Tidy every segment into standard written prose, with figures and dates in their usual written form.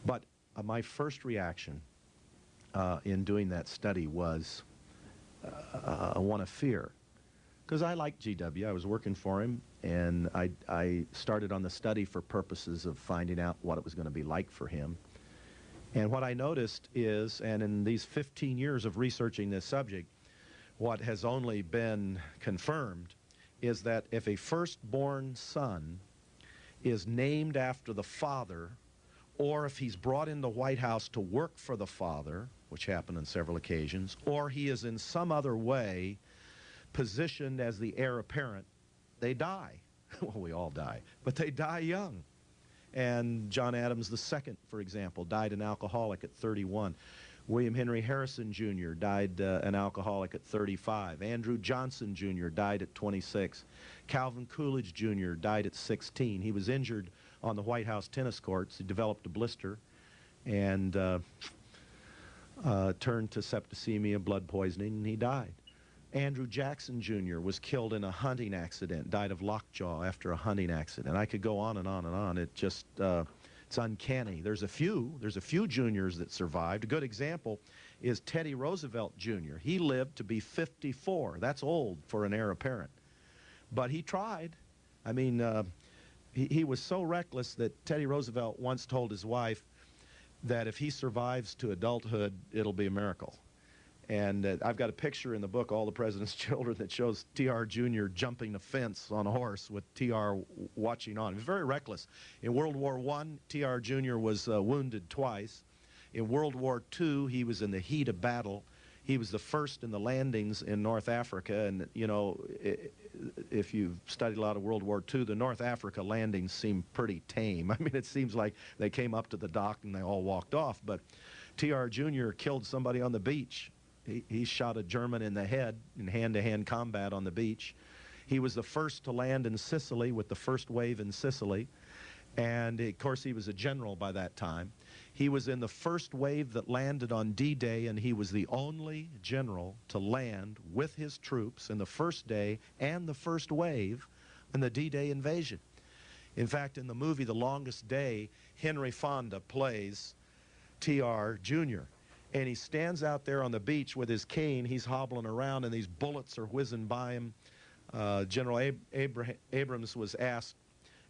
But my first reaction in doing that study was one of fear. Because I liked GW, I was working for him, and I started on the study for purposes of finding out what it was going to be like for him. And what I noticed is, and in these 15 years of researching this subject, what has only been confirmed is that if a firstborn son is named after the father, or if he's brought in the White House to work for the father, which happened on several occasions, or he is in some other way positioned as the heir apparent, they die. Well, we all die, but they die young. And John Adams II, for example, died an alcoholic at 31. William Henry Harrison Jr. died an alcoholic at 35. Andrew Johnson Jr. died at 26. Calvin Coolidge Jr. died at 16. He was injured on the White House tennis courts. He developed a blister and turned to septicemia, blood poisoning, and he died. Andrew Jackson Jr. was killed in a hunting accident, died of lockjaw after a hunting accident. I could go on and on and on. It just, it's uncanny. There's a few juniors that survived. A good example is Teddy Roosevelt Jr. He lived to be 54. That's old for an heir apparent. But he tried. I mean, he was so reckless that Teddy Roosevelt once told his wife that if he survives to adulthood, it'll be a miracle. And I've got a picture in the book, All the President's Children, that shows T.R. Jr. jumping a fence on a horse with T.R. watching on. He was very reckless. In World War I, T.R. Jr. was wounded twice. In World War II, he was in the heat of battle. He was the first in the landings in North Africa. And, you know, if you've studied a lot of World War II, the North Africa landings seem pretty tame. I mean, it seems like they came up to the dock and they all walked off. But T.R. Jr. killed somebody on the beach. He shot a German in the head in hand-to-hand combat on the beach. He was the first to land in Sicily with the first wave in Sicily. And, of course, he was a general by that time. He was in the first wave that landed on D-Day, and he was the only general to land with his troops in the first day and the first wave in the D-Day invasion. In fact, in the movie The Longest Day, Henry Fonda plays T.R. Jr., and he stands out there on the beach with his cane. He's hobbling around, and these bullets are whizzing by him. General Abrams was asked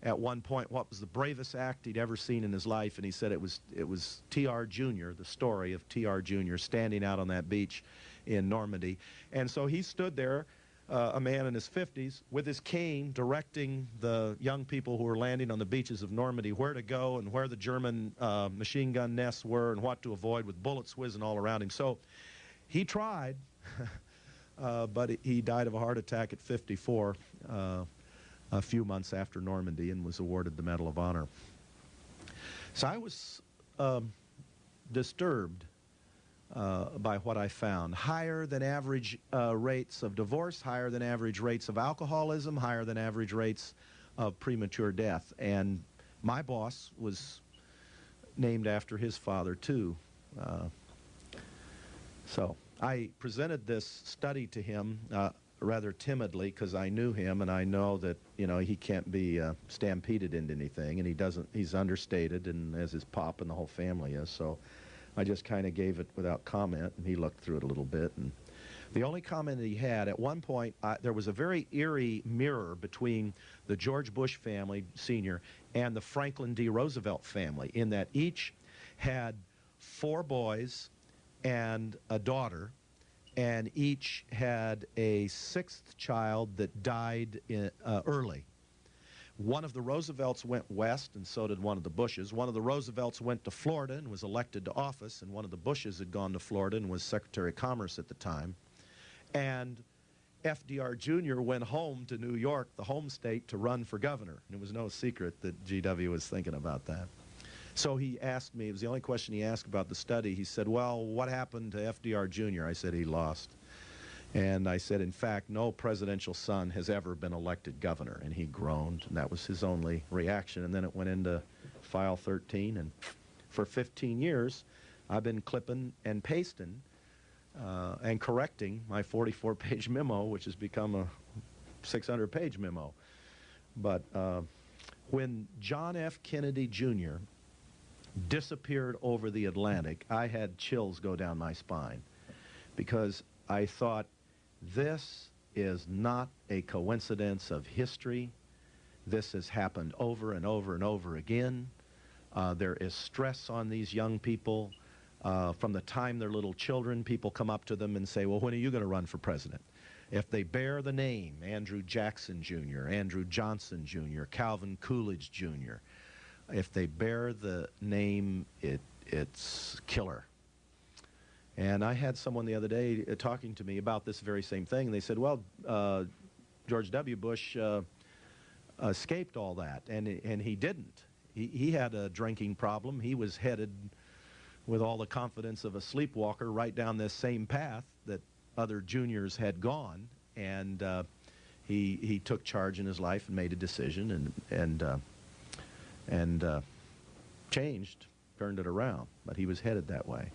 at one point what was the bravest act he'd ever seen in his life, and he said it was T.R. Jr., the story of T.R. Jr. standing out on that beach in Normandy. And so he stood there, a man in his 50s, with his cane directing the young people who were landing on the beaches of Normandy where to go and where the German machine gun nests were and what to avoid, with bullets whizzing all around him. So he tried, but he died of a heart attack at 54 a few months after Normandy and was awarded the Medal of Honor. So I was disturbed by what I found. Higher than average rates of divorce, higher than average rates of alcoholism, higher than average rates of premature death. And my boss was named after his father, too. So I presented this study to him rather timidly because I knew him, and I know that, you know, he can't be stampeded into anything, and he's understated, and as his pop and the whole family is. So I just kind of gave it without comment, and he looked through it a little bit. And the only comment that he had, at one point, there was a very eerie mirror between the George Bush family, Sr., and the Franklin D. Roosevelt family, in that each had 4 boys and a daughter, and each had a 6th child that died early. One of the Roosevelts went west, and so did one of the Bushes. One of the Roosevelts went to Florida and was elected to office, and one of the Bushes had gone to Florida and was Secretary of Commerce at the time. And FDR Jr. went home to New York, the home state, to run for governor. And it was no secret that GW was thinking about that. So he asked me, it was the only question he asked about the study. He said, well, what happened to FDR Jr.? I said, he lost. And I said, in fact, no presidential son has ever been elected governor. And he groaned, and that was his only reaction. And then it went into file 13, and for 15 years, I've been clipping and pasting and correcting my 44-page memo, which has become a 600-page memo. But when John F. Kennedy Jr. disappeared over the Atlantic, I had chills go down my spine because I thought, this is not a coincidence of history. This has happened over and over and over again. There is stress on these young people. From the time they're little children, people come up to them and say, well, when are you going to run for president? If they bear the name Andrew Jackson Jr., Andrew Johnson Jr., Calvin Coolidge Jr., if they bear the name, it's killer. And I had someone the other day talking to me about this very same thing, and they said, well, George W. Bush escaped all that, and he didn't. He had a drinking problem. He was headed with all the confidence of a sleepwalker right down this same path that other juniors had gone, and he took charge in his life and made a decision and changed, turned it around, but he was headed that way.